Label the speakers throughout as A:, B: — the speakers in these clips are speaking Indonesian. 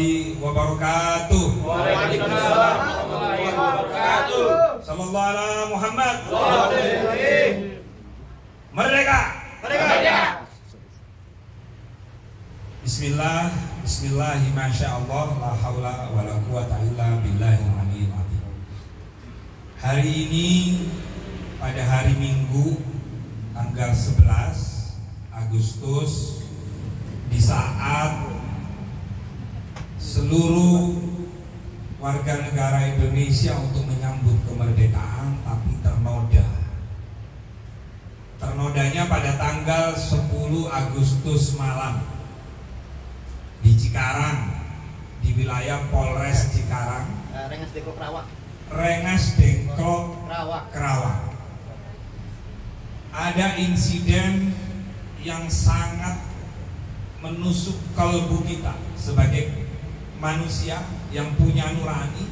A: warahmatullahi wabarakatuh.
B: Waalaikumsalam warahmatullahi wabarakatuh.
A: Sallallahu ala Muhammad.
B: Merdeka.
A: Merdeka. Bismillah, bismillahi masyaallah, la haula wala quwata illa billahil aliyyil azim. Hari ini pada hari Minggu tanggal 11 Agustus, di saat seluruh warga negara Indonesia untuk menyambut kemerdekaan tapi ternodanya pada tanggal 10 Agustus malam di Cikarang, di wilayah Polres Cikarang,
C: Rengas Dengklok
A: Kerawang. Ada insiden yang sangat menusuk kalbu kita sebagai manusia yang punya nurani.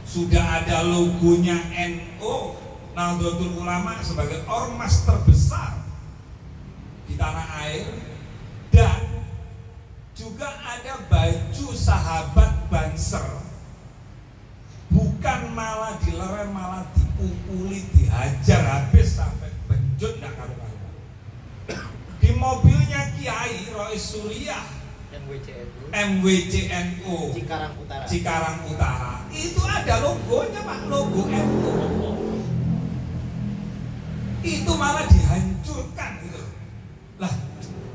A: Sudah ada logonya NU, Nahdlatul Ulama, sebagai ormas terbesar di tanah air, dan juga ada baju sahabat Banser. Bukan malah dilerer, malah dipukuli, dihajar habis sampai benjut nggak karuan. Di mobilnya Kiai Rois Suriah MWCNU Cikarang Utara itu ada logonya Pak, logo NU. Itu malah dihancurkan gitu. Lah,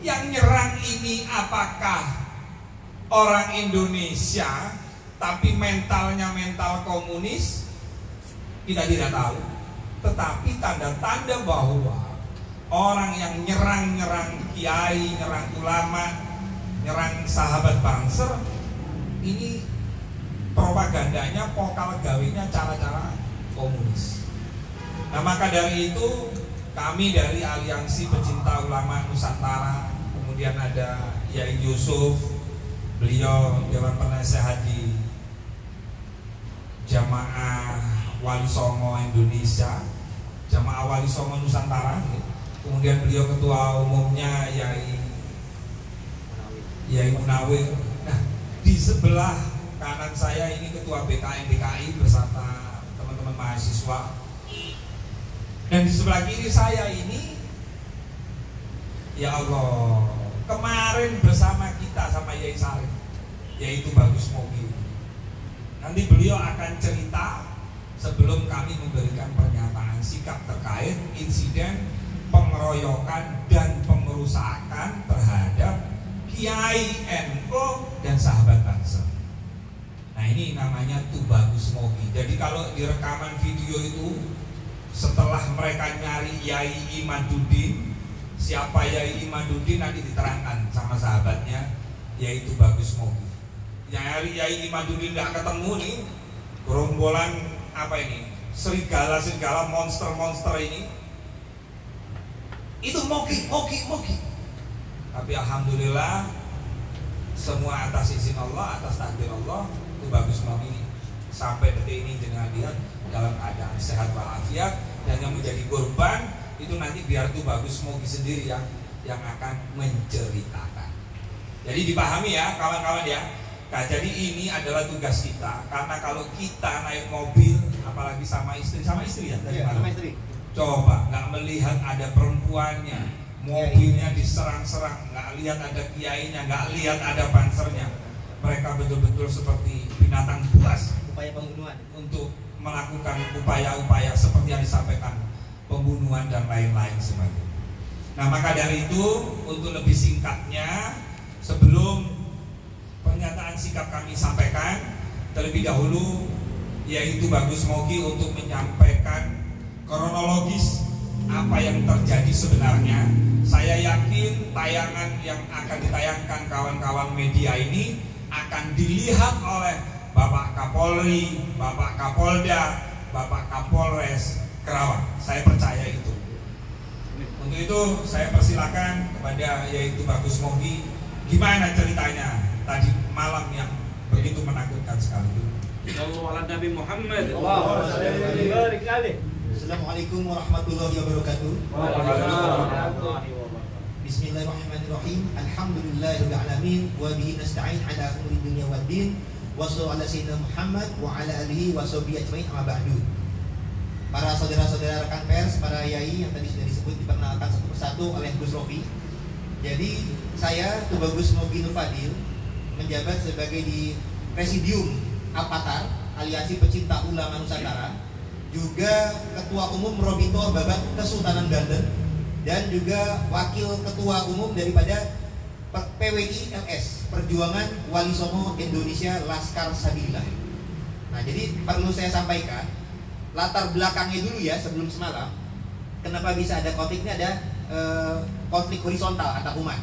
A: yang nyerang ini apakah orang Indonesia tapi mentalnya mental komunis? Kita tidak tahu. Tetapi tanda-tanda bahwa orang yang nyerang kiai, nyerang ulama, nyerang sahabat Banser, ini propagandanya, pokal gawinya cara-cara komunis. Nah, maka dari itu kami dari Aliansi Pecinta Ulama Nusantara, kemudian ada Yai Yusuf, beliau Dewan Penasehat di Jamaah Wali Songo Indonesia, Jamaah Wali Songo Nusantara. Kemudian beliau ketua umumnya Yai Munawir. Nah, di sebelah kanan saya ini ketua BKN DKI beserta teman-teman mahasiswa. Dan di sebelah kiri saya ini, ya Allah, kemarin bersama kita sama Yai Sarif, yaitu Bagus Mogi. Nanti beliau akan cerita sebelum kami memberikan pernyataan sikap terkait insiden pengeroyokan dan pengerusakan terhadap Kiai NU dan sahabat bangsa. Nah, ini namanya tuh Bagus Mogi. Jadi kalau di rekaman video itu, setelah mereka nyari Yai Imaduddin, siapa Yai Imaduddin nanti diterangkan sama sahabatnya, yaitu Bagus Mogi. Yang nyari Yai Imaduddin nggak ketemu nih, gerombolan apa ini, serigala monster ini, itu Mogi. Tapi alhamdulillah semua atas izin Allah, atas takdir Allah, itu Bagus Mogi sampai detik ini dengan lihat dalam keadaan sehat walafiat. Dan yang menjadi korban itu nanti biar tuh Bagus Mogi sendiri yang akan menceritakan. Jadi dipahami ya kawan-kawan ya. Nah, jadi ini adalah tugas kita, karena kalau kita naik mobil, apalagi sama istri ya, sama istri. Coba nggak melihat ada perempuannya, mobilnya diserang-serang, nggak lihat ada kiainya, nggak lihat ada pansernya. Mereka betul-betul seperti binatang buas,
C: upaya pembunuhan,
A: untuk melakukan upaya-upaya seperti yang disampaikan, pembunuhan dan lain-lain sebagainya. Nah, maka dari itu, untuk lebih singkatnya, sebelum pernyataan sikap kami sampaikan, terlebih dahulu yaitu Bagus Mogi untuk menyampaikan kronologis apa yang terjadi sebenarnya. Saya yakin tayangan yang akan ditayangkan kawan-kawan media ini akan dilihat oleh Bapak Kapolri, Bapak Kapolda, Bapak Kapolres Kerawang. Saya percaya itu. Untuk itu saya persilakan kepada yaitu Bagus Mogi, gimana ceritanya tadi malam yang begitu menakutkan sekali itu.
B: Sallallahu ala Nabi Muhammad.
C: Assalamualaikum warahmatullahi wabarakatuh. Bismillahirrahmanirrahim. Alhamdulillahirabbil alamin wa bihi nasta'in ala umuri dunya waddin. Wassallallahu ala sayyidina Muhammad wa ala alihi washabihi ajmain, amma ba'du. Para saudara-saudara rekan pers, para yai yang tadi sudah disebut, diperkenalkan satu persatu oleh Gus Rofi. Jadi saya Tubagus Mugi Nur Fadil menjabat sebagai di Presidium Alpatar, Aliansi Pecinta Ulama Nusantara, juga Ketua Umum Robito Babat Kesultanan Banten, dan juga Wakil Ketua Umum daripada PWI LS, Perjuangan Wali Songo Indonesia Laskar Sabilillah. Nah, jadi perlu saya sampaikan latar belakangnya dulu ya sebelum semalam. Kenapa bisa ada konflik ini? Ada konflik horizontal antar umat.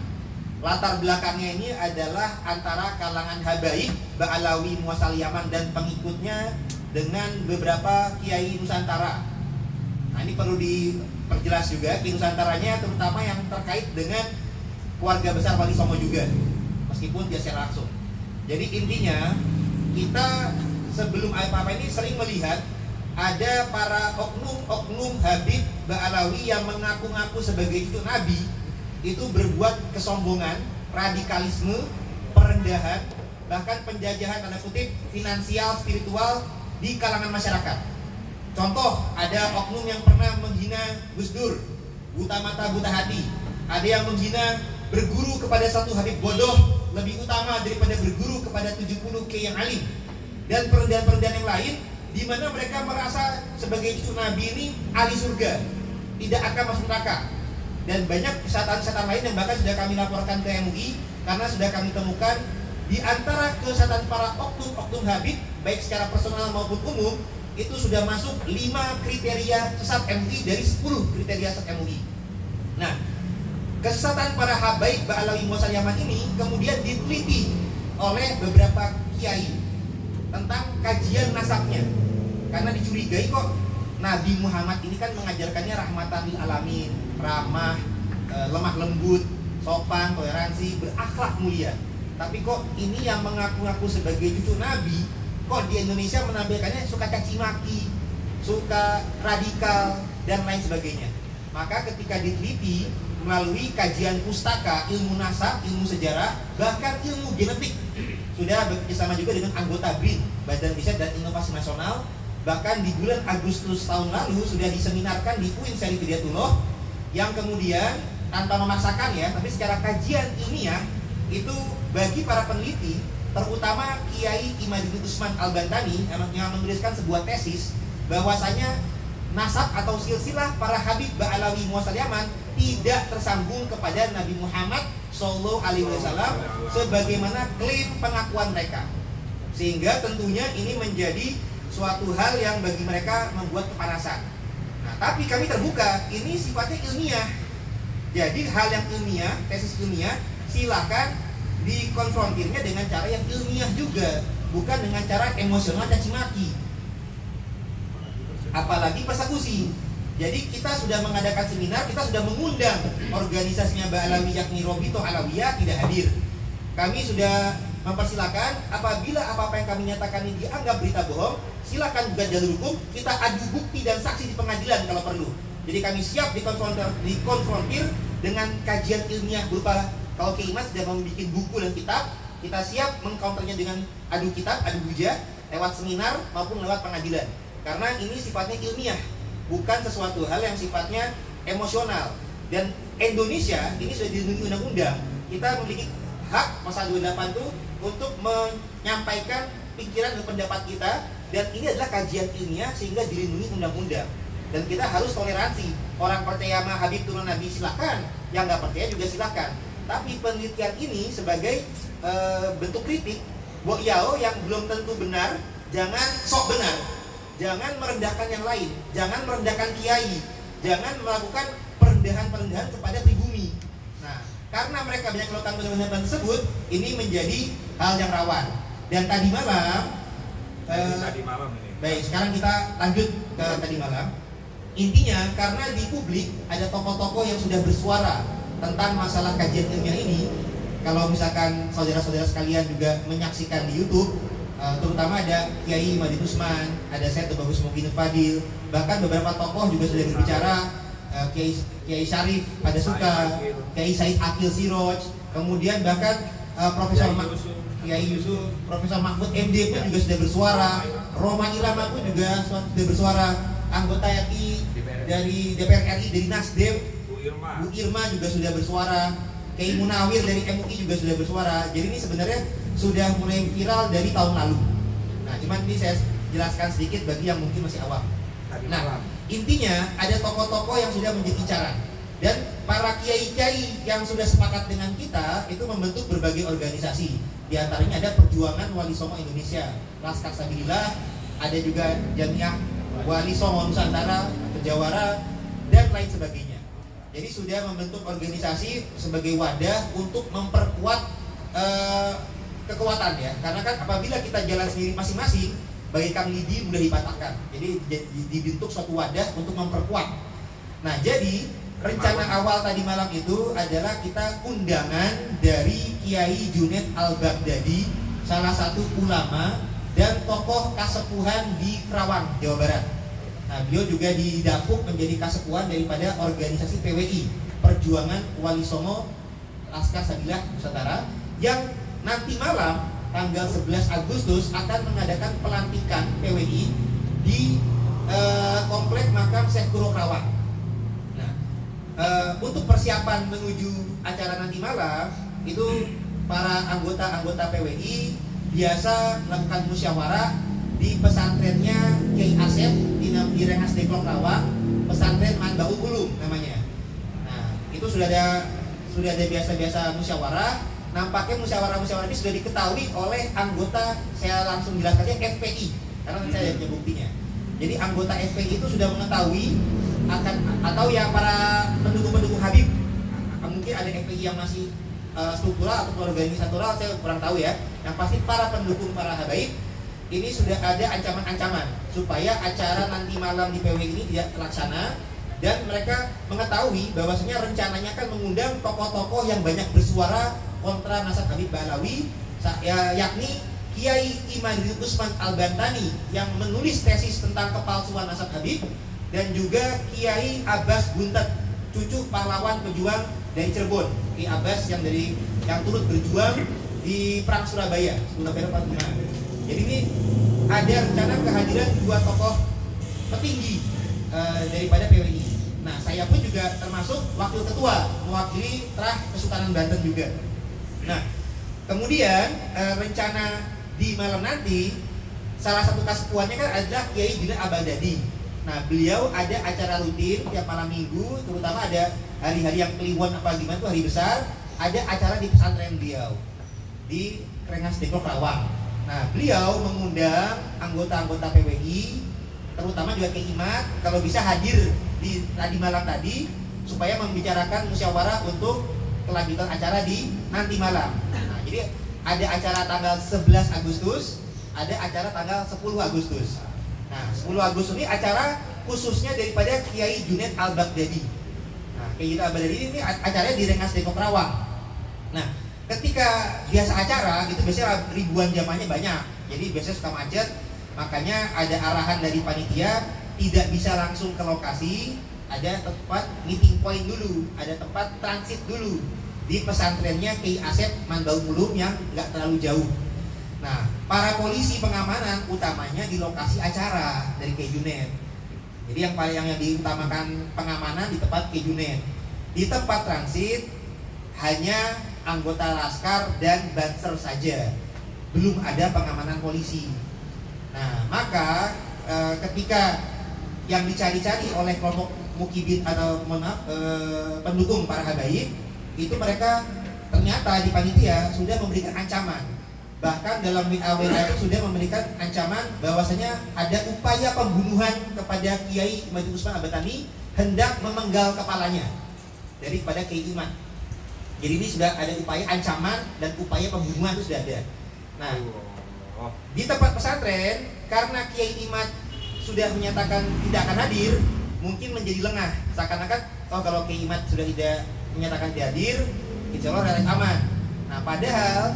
C: Latar belakangnya ini adalah antara kalangan habaib Ba'alawi Muasal Yaman dan pengikutnya dengan beberapa kiai Nusantara. Nah, ini perlu diperjelas juga kiai Nusantaranya, terutama yang terkait dengan keluarga besar Wali Songo juga, meskipun dia secara langsung. Jadi intinya kita sebelum apa-apa ini sering melihat ada para oknum Habib Ba'alawi yang mengaku-ngaku sebagai cucu Nabi itu berbuat kesombongan, radikalisme, perendahan, bahkan penjajahan tanda kutip finansial, spiritual di kalangan masyarakat. Contoh, ada oknum yang pernah menghina Gus Dur, buta mata buta hati. Ada yang menghina berguru kepada satu Habib bodoh lebih utama daripada berguru kepada 70 kiai yang alim, dan perendahan-perendahan yang lain di mana mereka merasa sebagai cucu Nabi ini ahli surga, tidak akan masuk neraka. Dan banyak kesalahan-kesalahan lain yang bahkan sudah kami laporkan ke MUI karena sudah kami temukan di antara kesalahan para oknum Habib baik secara personal maupun umum itu sudah masuk 5 kriteria sesat MUI dari 10 kriteria sesat MUI. Nah, kesesatan para habaib Ba'alawi Muasal Yaman ini kemudian diteliti oleh beberapa kiai tentang kajian nasabnya, karena dicurigai kok Nabi Muhammad ini kan mengajarkannya rahmatan lil alamin, ramah, lemah lembut, sopan, toleransi, berakhlak mulia. Tapi kok ini yang mengaku-ngaku sebagai cucu Nabi, kok di Indonesia menampilkannya suka caci maki, suka radikal, dan lain sebagainya. Maka ketika diteliti melalui kajian pustaka, ilmu nasab, ilmu sejarah, bahkan ilmu genetik, sudah bekerjasama juga dengan anggota BRIN, Badan Riset dan Inovasi Nasional. Bahkan di bulan Agustus tahun lalu sudah diseminarkan di UIN Syarif Hidayatullah, yang kemudian tanpa memaksakan ya, tapi secara kajian ilmiah itu bagi para peneliti, terutama Kiai Imaduddin Usman Al-Bantani yang menuliskan sebuah tesis bahwasanya nasab atau silsilah para Habib Ba'alawi Muasal Yaman tidak tersambung kepada Nabi Muhammad Sallallahu Alaihi Wasallam sebagaimana klaim pengakuan mereka, sehingga tentunya ini menjadi suatu hal yang bagi mereka membuat kepanasan. Nah, tapi kami terbuka, ini sifatnya ilmiah. Jadi hal yang ilmiah, tesis ilmiah, silakan dikonfrontirnya dengan cara yang ilmiah juga, bukan dengan cara emosional caci maki, apalagi persekusi. Jadi kita sudah mengadakan seminar, kita sudah mengundang organisasinya Ba'alawi yakni Robito Alawiyah tidak hadir. Kami sudah mempersilakan apabila apa-apa yang kami nyatakan ini dianggap berita bohong, silakan gugat jalur hukum, kita adu bukti dan saksi di pengadilan kalau perlu. Jadi kami siap dikonfrontir dengan kajian ilmiah berupa, kalau Kiai Imas sudah membuat buku dan kitab, kita siap mengcounternya dengan adu kitab, adu hujah, lewat seminar maupun lewat pengadilan. Karena ini sifatnya ilmiah, bukan sesuatu hal yang sifatnya emosional. Dan Indonesia ini sudah dilindungi undang-undang. Kita memiliki hak pasal 28 itu untuk menyampaikan pikiran dan pendapat kita, dan ini adalah kajian ilmiah sehingga dilindungi undang-undang. Dan kita harus toleransi. Orang percaya sama Habib turun Nabi silakan, yang nggak percaya juga silakan. Tapi penelitian ini sebagai bentuk kritik, boyao yang belum tentu benar, jangan sok benar. Jangan merendahkan yang lain, jangan merendahkan kiai, jangan melakukan perendahan-perendahan kepada pribumi. Nah, karena mereka banyak melakukan perendahan tersebut, ini menjadi hal yang rawan. Dan tadi malam,
A: ini.
C: Baik, sekarang kita lanjut ke tadi malam. Intinya, karena di publik ada tokoh-tokoh yang sudah bersuara tentang masalah kajian ilmiah ini. Kalau misalkan saudara-saudara sekalian juga menyaksikan di YouTube, terutama ada Kiai Imaduddin Usman, ada saya Tubagus Mugi Nur Fadil, bahkan beberapa tokoh juga sudah berbicara, Kiai Syarif ada suka, Kiai Said Akil Siroj, kemudian bahkan Profesor Kiai Yusuf, Profesor Mahfud MD pun juga sudah bersuara, Roma Irama pun juga sudah bersuara, anggota RI dari DPR RI dari Nasdem, Bu Irma juga sudah bersuara, Kiai Munawir dari MUI juga sudah bersuara. Jadi ini sebenarnya sudah mulai viral dari tahun lalu. Nah, cuman ini saya jelaskan sedikit bagi yang mungkin masih awam. Nah, intinya ada tokoh-tokoh yang sudah menjadi incaran dan para kiai-kiai yang sudah sepakat dengan kita itu membentuk berbagai organisasi. Di antaranya ada Perjuangan Wali Songo Indonesia, Laskar Sabilillah, ada juga Jamiah Wali Songo Nusantara, Pejawara, dan lain sebagainya. Jadi sudah membentuk organisasi sebagai wadah untuk memperkuat kekuatan ya. Karena kan apabila kita jalan sendiri masing-masing, bagaikan lidi mudah dipatahkan. Jadi dibentuk suatu wadah untuk memperkuat. Nah, jadi rencana awal tadi malam itu adalah kita undangan dari Kiai Junaid Al-Baghdadi, salah satu ulama dan tokoh kasepuhan di Kerawang, Jawa Barat. Nah, beliau juga didapuk menjadi kasepuhan daripada organisasi PWI, Perjuangan Wali Songo Laskar Sabilillah Nusantara, yang nanti malam tanggal 11 Agustus akan mengadakan pelantikan PWI di komplek makam Syekh Kuro Kerawang. Nah, untuk persiapan menuju acara nanti malam itu para anggota PWI biasa melakukan musyawarah di pesantrennya Kiai Asep di Rengas Dengklok Kerawang, pesantren Manbaul Ulum namanya. Nah, itu sudah ada biasa-biasa musyawarah. Nampaknya musyawarah-musyawarah ini sudah diketahui oleh anggota, saya langsung jelaskan aja, FPI, karena saya punya buktinya. Jadi anggota FPI itu sudah mengetahui akan, atau ya para pendukung-pendukung Habib, mungkin ada FPI yang masih struktural atau organisatoral, saya kurang tahu ya. Yang pasti para pendukung para Habaib ini sudah ada ancaman-ancaman supaya acara nanti malam di PW ini tidak terlaksana, dan mereka mengetahui bahwasanya rencananya akan mengundang tokoh-tokoh yang banyak bersuara kontra nasab Habib Ba'alawi, yakni Kiai Imaduddin Usman Al-Bantani yang menulis tesis tentang kepalsuan nasab Habib, dan juga Kiai Abbas Buntet, cucu pahlawan pejuang dari Cirebon, Kiai Abbas yang turut berjuang di Perang Surabaya 10 November 45. Jadi ini ada rencana kehadiran dua tokoh petinggi daripada PWI. Nah, saya pun juga termasuk wakil ketua mewakili Trah Kesultanan Banten juga. Nah, kemudian rencana di malam nanti salah satu kasepuannya kan adalah Kiai Junaid Al-Baghdadi. Nah, beliau ada acara rutin tiap malam minggu, terutama ada hari-hari yang Kliwon apa gimana tuh, hari besar, ada acara di pesantren beliau di Rengas Dengklok Kerawang. Nah, beliau mengundang anggota-anggota PWI, terutama juga Kiai Imat, kalau bisa hadir di tadi malam tadi supaya membicarakan musyawarah untuk kelanjutan acara di nanti malam. Nah, jadi ada acara tanggal 11 Agustus, ada acara tanggal 10 Agustus. Nah, 10 Agustus ini acara khususnya daripada Kiai Junaid Al-Baghdadi. Nah, Kiai Junaid Al-Baghdadi ini acaranya di Rengas Dengklok Kerawang. Nah, ketika biasa acara gitu biasanya ribuan jamaahnya banyak, jadi biasanya suka macet, makanya ada arahan dari panitia tidak bisa langsung ke lokasi, ada tempat meeting point dulu, ada tempat transit dulu di pesantrennya Kiai Asep Manbaul Ulum yang nggak terlalu jauh. Nah, para polisi pengamanan utamanya di lokasi acara dari Kiai Junaid. Jadi yang diutamakan pengamanan di tempat Kiai Junaid. Di tempat transit hanya anggota laskar dan banser saja, belum ada pengamanan polisi. Nah, maka ketika yang dicari-cari oleh kelompok mukibin atau pendukung para habaib itu, mereka ternyata di panitia sudah memberikan ancaman. Bahkan dalam WA itu sudah memberikan ancaman bahwasanya ada upaya pembunuhan kepada Kiai Imaduddin Usman Al-Bantani, hendak memenggal kepalanya daripada Kiai Iman. Jadi ini sudah ada upaya ancaman dan upaya pembunuhan itu sudah ada. Nah, di tempat pesantren karena Kiai Imat sudah menyatakan tidak akan hadir, mungkin menjadi lengah. Seakan-akan kalau Kiai Imat sudah tidak menyatakan tidak hadir, insya Allah relatif aman. Nah, padahal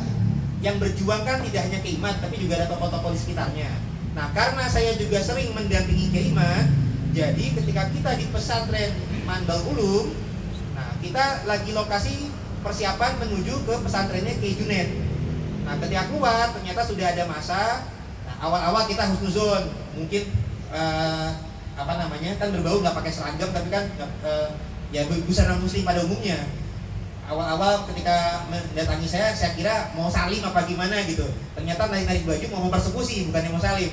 C: yang berjuang kan tidak hanya Kiai Imat, tapi juga ada tokoh-tokoh di sekitarnya. Nah, karena saya juga sering mendampingi Kiai Imat, Jadi ketika kita di pesantren Mandal Ulum, nah kita lagi lokasi persiapan menuju ke pesantrennya Kiai Junaid. Nah ketika keluar ternyata sudah ada masa. Nah, awal-awal kita husnuzon, mungkin kan berbau nggak pakai seragam, tapi kan ya busana muslim pada umumnya. Awal-awal ketika mendatangi saya kira mau salim apa gimana gitu. Ternyata narik baju mau persekusi, bukan mau salim.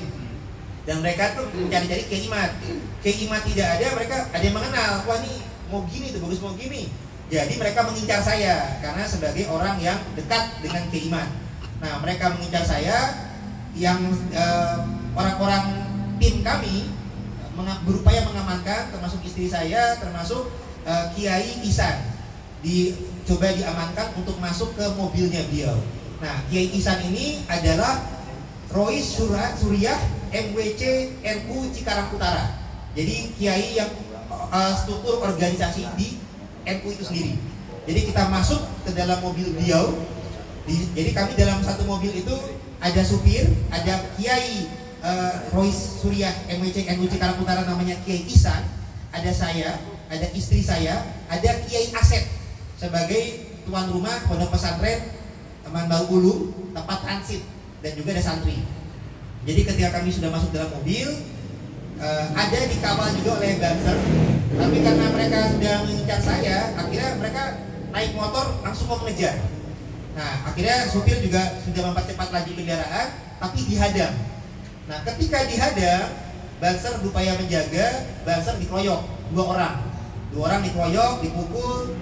C: Dan mereka tuh mencari-cari Kiai Imad. Kiai Imad tidak ada, mereka ada yang mengenal. Wah ini mau gini tuh, bagus mau gini. Jadi mereka mengincar saya karena sebagai orang yang dekat dengan Kiai Imad. Nah mereka mengincar saya, yang orang-orang tim kami berupaya mengamankan, termasuk istri saya, termasuk Kiai Ihsan. Dicoba diamankan untuk masuk ke mobilnya beliau. Nah, Kiai Ihsan ini adalah Rois Suriah MWC NU Cikarang Utara. Jadi Kiai yang struktur organisasi di NU itu sendiri. Jadi kita masuk ke dalam mobil beliau. Jadi kami dalam satu mobil itu ada supir, ada Kiai Rois Suriah MWC NU Cikarang Utara namanya Kiai Ihsan, ada saya, ada istri saya, ada Kiai Asep sebagai tuan rumah pondok pesantren Mandal Ulum, tempat transit, dan juga ada santri. Jadi ketika kami sudah masuk dalam mobil, ada dikawal juga oleh banser, tapi karena mereka sudah mengincar saya, akhirnya mereka naik motor langsung mau mengejar. Nah akhirnya supir juga sudah mempercepat laju kendaraan, tapi dihadang. Nah ketika dihadang, banser berupaya menjaga, banser dikeroyok, dua orang dikeroyok, dipukul.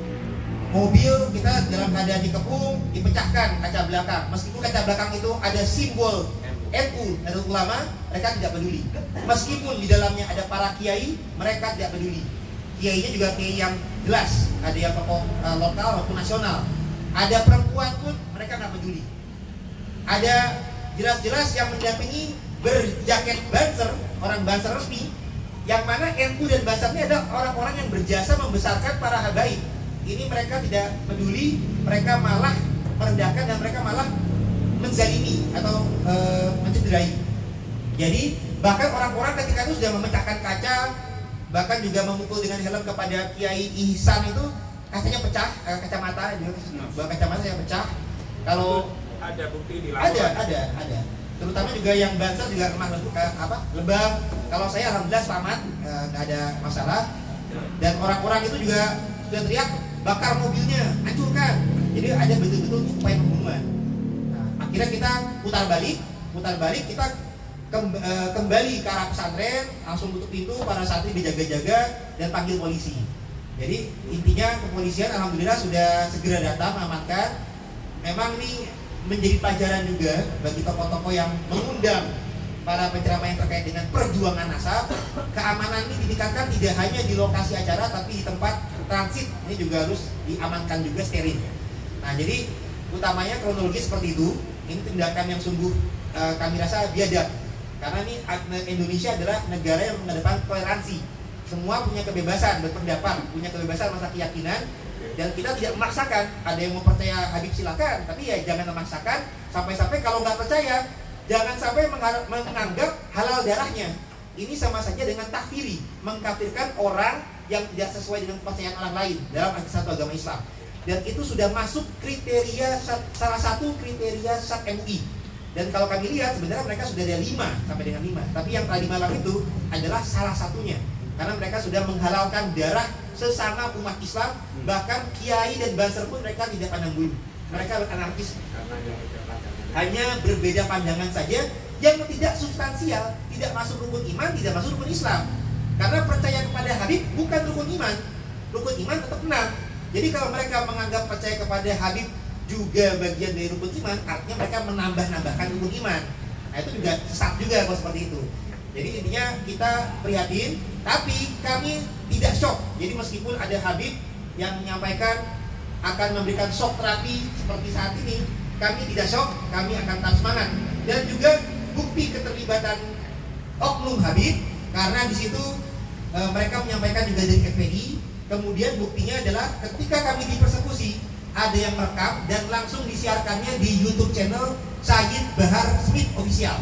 C: Mobil kita dalam keadaan dikepung, dipecahkan kaca belakang. Meskipun kaca belakang itu ada simbol NU, Nahdlatul Ulama, mereka tidak peduli. Meskipun di dalamnya ada para kiai, mereka tidak peduli. Kiainya juga kiai yang jelas, ada yang tokoh lokal maupun nasional. Ada perempuan pun mereka nggak peduli. Ada jelas-jelas yang mendampingi berjaket banser, orang banser resmi, yang mana NU dan bansernya adalah orang-orang yang berjasa membesarkan para habaib. Ini mereka tidak peduli, mereka malah merendahkan dan mereka malah menzalimi atau mencederai. Jadi bahkan orang-orang ketika itu sudah memecahkan kaca, bahkan juga memukul dengan helm kepada Kiai Ihsan itu, kacanya pecah, kacamata yang pecah. Kalau
B: ada bukti di lapangan.
C: Ada. Terutama juga yang banser juga lemah lebam. Kalau saya alhamdulillah selamat, nggak ada masalah. Dan orang-orang itu juga sudah teriak, bakar mobilnya, hancurkan. Jadi ada betul-betul upaya pembunuhan. Nah, akhirnya kita putar balik, kita kembali ke arah pesantren, langsung tutup pintu, para santri dijaga-jaga dan panggil polisi. Jadi intinya kepolisian alhamdulillah sudah segera datang mengamankan. Memang ini menjadi pelajaran juga bagi tokoh-tokoh yang mengundang para penceramah yang terkait dengan perjuangan nasab. Keamanan ini ditingkatkan tidak hanya di lokasi acara, tapi di tempat transit ini juga harus diamankan juga steril. Nah jadi utamanya kronologi seperti itu. Ini tindakan yang sungguh kami rasa biadab, karena ini Indonesia adalah negara yang mengedepankan toleransi. Semua punya kebebasan berpendapat, punya kebebasan masa keyakinan, dan kita tidak memaksakan. Ada yang mau percaya Habib silakan, tapi ya jangan memaksakan. Sampai-sampai kalau nggak percaya, jangan sampai menganggap halal darahnya. Ini sama saja dengan takfiri, mengkafirkan orang yang tidak sesuai dengan kepercayaan orang lain dalam satu agama Islam. Dan itu sudah masuk kriteria, salah satu kriteria SAT MUI. Dan kalau kami lihat sebenarnya mereka sudah ada 5 sampai dengan 5. Tapi yang tadi malam itu adalah salah satunya. Karena mereka sudah menghalalkan darah sesama umat Islam. Bahkan kiai dan banser pun mereka tidak pandang bulu. Mereka anarkis. Hanya berbeda pandangan saja yang tidak substansial, tidak masuk rukun iman, tidak masuk rukun Islam. Karena percaya kepada Habib bukan rukun iman. Rukun iman tetap 6. Jadi kalau mereka menganggap percaya kepada Habib juga bagian dari rukun iman, artinya mereka menambah-nambahkan rukun iman. Nah itu juga sesat juga kalau seperti itu. Jadi intinya kita prihatin, tapi kami tidak shock. Jadi meskipun ada Habib yang menyampaikan akan memberikan shock terapi seperti saat ini, kami tidak shock, kami akan tetap semangat. Dan juga bukti keterlibatan oknum Habib, karena di situ mereka menyampaikan juga dari FPI. Kemudian buktinya adalah ketika kami dipersekusi, ada yang merekam dan langsung disiarkannya di YouTube channel Sayyid Bahar Smith Official.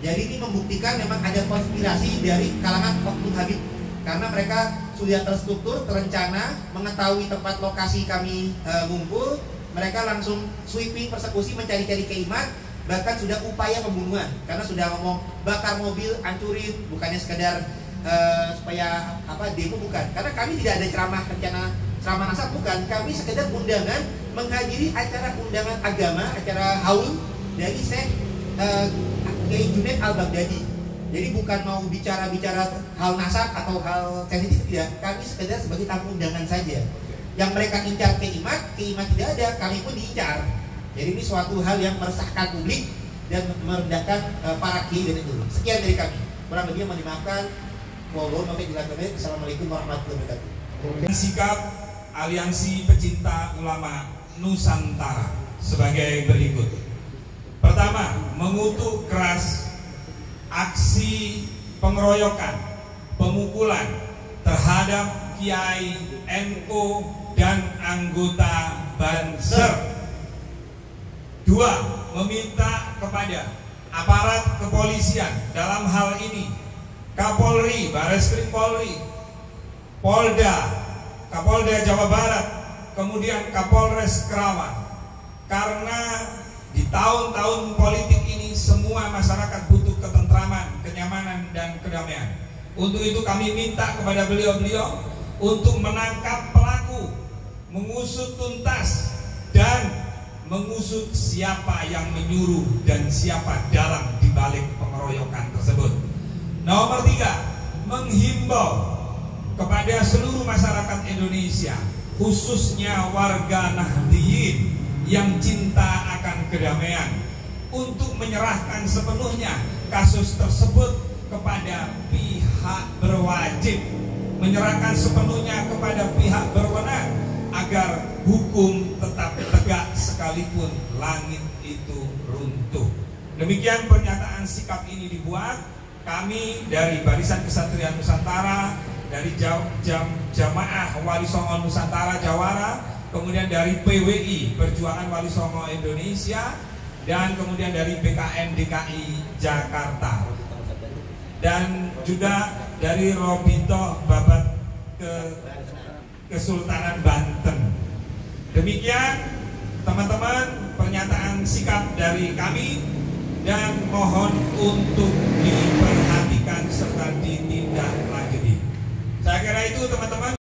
C: Jadi ini membuktikan memang ada konspirasi dari kalangan Oknum Habib, karena mereka sudah terstruktur, terencana, mengetahui tempat lokasi kami ngumpul, mereka langsung sweeping, persekusi, mencari-cari Kiai, bahkan sudah upaya pembunuhan, karena sudah ngomong bakar mobil, hancurin, bukannya sekedar supaya demo, bukan, karena kami tidak ada ceramah nasab, bukan, kami sekedar undangan menghadiri acara undangan agama, acara haul dari Syekh Kiai Junaid Al-Baghdadi. Jadi bukan mau bicara hal nasab atau hal sensitif, tidak, kami sekedar sebagai tamu undangan saja. Yang mereka incar Kiai Imad tidak ada, kami pun diincar. Jadi ini suatu hal yang meresahkan publik dan merendahkan para kiai dan itu. Sekian dari kami. Kurang lebihnya mohon dimaafkan. Assalamualaikum warahmatullahi wabarakatuh.
A: Sikap Aliansi Pecinta Ulama Nusantara sebagai berikut. Pertama, mengutuk keras aksi pengeroyokan, pemukulan terhadap Kiai NU dan anggota Banser. Dua, meminta kepada aparat kepolisian, dalam hal ini Kapolri, Bareskrim Polri, Polda, Kapolda Jawa Barat, kemudian Kapolres Kerawang, karena di tahun-tahun politik ini semua masyarakat butuh ketentraman, kenyamanan, dan kedamaian. Untuk itu kami minta kepada beliau-beliau untuk menangkap pelaku, mengusut tuntas, dan mengusut siapa yang menyuruh dan siapa dalang dibalik pengeroyokan tersebut. Nomor 3, menghimbau kepada seluruh masyarakat Indonesia, khususnya warga Nahdliyin yang cinta akan kedamaian, untuk menyerahkan sepenuhnya kasus tersebut kepada pihak berwajib, menyerahkan sepenuhnya kepada pihak berwenang agar hukum tetap tegak sekalipun langit itu runtuh. Demikian pernyataan sikap ini dibuat. Kami dari Barisan Kesatria Nusantara, dari Jamaah Wali Songo Nusantara Jawara, kemudian dari PWI Perjuangan Wali Songo Indonesia, dan kemudian dari BKN DKI Jakarta, dan juga dari Robito Babat Kesultanan Banten. Demikian teman-teman pernyataan sikap dari kami, dan mohon untuk diperhatikan serta ditindaklanjuti. Saya kira itu teman-teman.